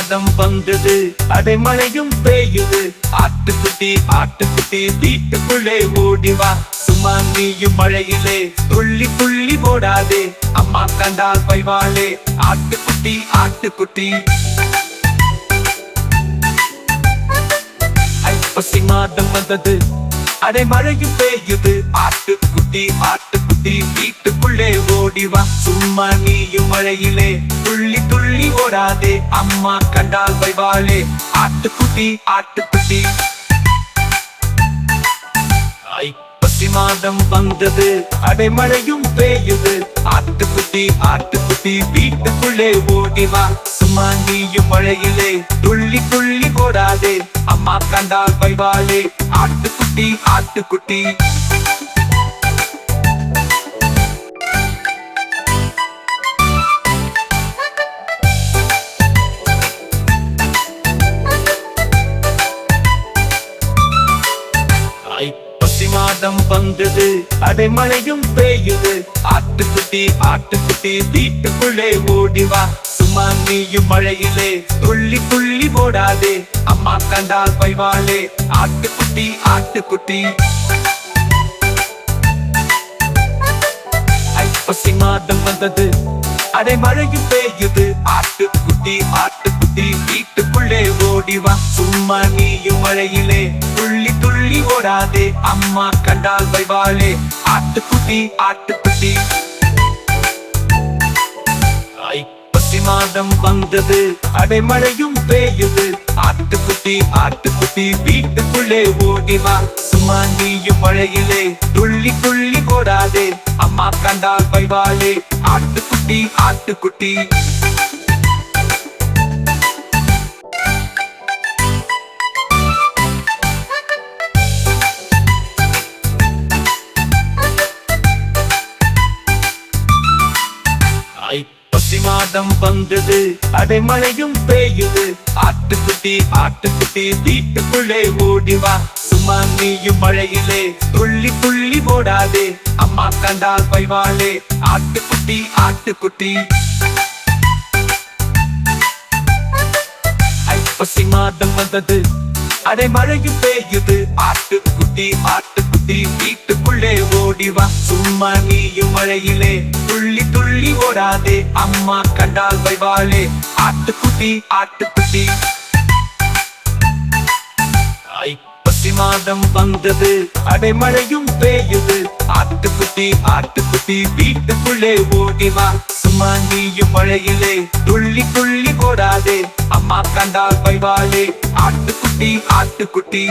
மாதம் வந்தது, அடைமழையும் பெய்யுது. ஆட்டுக்குட்டி ஆட்டுக்குட்டி வீட்டுக்குள்ளே ஓடிவா. சும்மா நீயும் மழையிலே துள்ளி துள்ளி ஓடாதே. அம்மா கண்டால் பைவாளே. ஆட்டுக்குட்டி ஆட்டுக்குட்டி. ஐப்பசி மாதம் வந்தது, அடைமழையும் பெய்யுது. ஆட்டுக்குட்டி ஆட்டுக்குட்டி வீட்டுக்குள்ளே ஓடிவா. சும்மா நீயும் மழையிலே துள்ளி துள்ளி ஓடாதே. அம்மா கண்டால் பைவாளே. ஆட்டுக்குட்டி ஆட்டுக்குட்டி. ஐப்பசி மாதம் வந்தது, அடைமழையும் பெய்யுது. ஆட்டுக்குட்டி ஆட்டுக்குட்டி வீட்டுக்குள்ளே ஓடிவா. சும்மா நீயும் மழையிலே துள்ளி துள்ளி ஓடாதே. அம்மா கண்டால் பைவாளே. ஆட்டுக்குட்டி ஆட்டுக்குட்டி. ஐப்பசி மாதம் வந்தது, அடைமழையும் பெய்யுது. ஆட்டுக்குட்டி ஆட்டுக்குட்டி வீட்டுக்குள்ளே ஓடிவா. சும்மா நீயும் மழையிலே துள்ளி துள்ளி ஓடாதே. அம்மா கண்டால் பைவாளே. ஆட்டுக்குட்டி ஆட்டுக்குட்டி. ஐப்பசி மாதம் வந்தது, அடைமழையும் பெய்யுது. ஆட்டுக்குட்டி ஆட்டுக்குட்டி வீட்டுக்குள்ளே ஓடிவா. சும்மா நீயும் மழையிலே துள்ளி துள்ளி ஓடாதே. அம்மா கண்டால் பைவாளே. ஆட்டுக்குட்டி ஆட்டுக்குட்டி. ஐப்பசி மாதம் வந்தது, அடைமழையும் பெய்யுது. ஆட்டுக்குட்டி ஆட்டுக்குட்டி வீட்டுக்குள்ளே ஓடிவா. சும்மா நீயும் மழையிலே துள்ளி துள்ளி ஓடாதே. அம்மா கண்டால் பைவாளே. ஆட்டுக்குட்டி ஆட்டுக்குட்டி. ஐப்பசி மாதம் வந்தது, அடைமழையும் பெய்யுது. ஆட்டுக்குட்டி ஆட்டுக்குட்டி வீட்டுக்குள்ளே ஓடிவா. சும்மா நீயும் மழையிலே துள்ளி துள்ளி ஓடாதே. அம்மா கண்டால் பைவாளே. ஆட்டுக்குட்டி ஆட்டுக்குட்டி. ஐப்பசி மாதம் வந்தது, அடைமழையும் பெய்யுது. ஆட்டுக்குட்டி ஆட்டுக்குட்டி வீட்டுக்குள்ளே ஓடிவா. சும்மா நீயும் மழையிலே துள்ளி துள்ளி ஓடாதே. அம்மா கண்டால் பைவாளே. ஆட்டுக்குட்டி ஆட்டுக்குட்டி. ஐப்பசி மாதம் வந்தது, அடைமழையும் பெய்யுது. ஆட்டுக்குட்டி ஆட்டுக்குட்டி வீட்டுக்குள்ளே ஓடிவா. சும்மா நீயும் மழையிலே துள்ளி துள்ளி ஓடாதே. அம்மா கண்டால் பைவாளே. ஆட்டுக்குட்டி ஆட்டுக்குட்டி.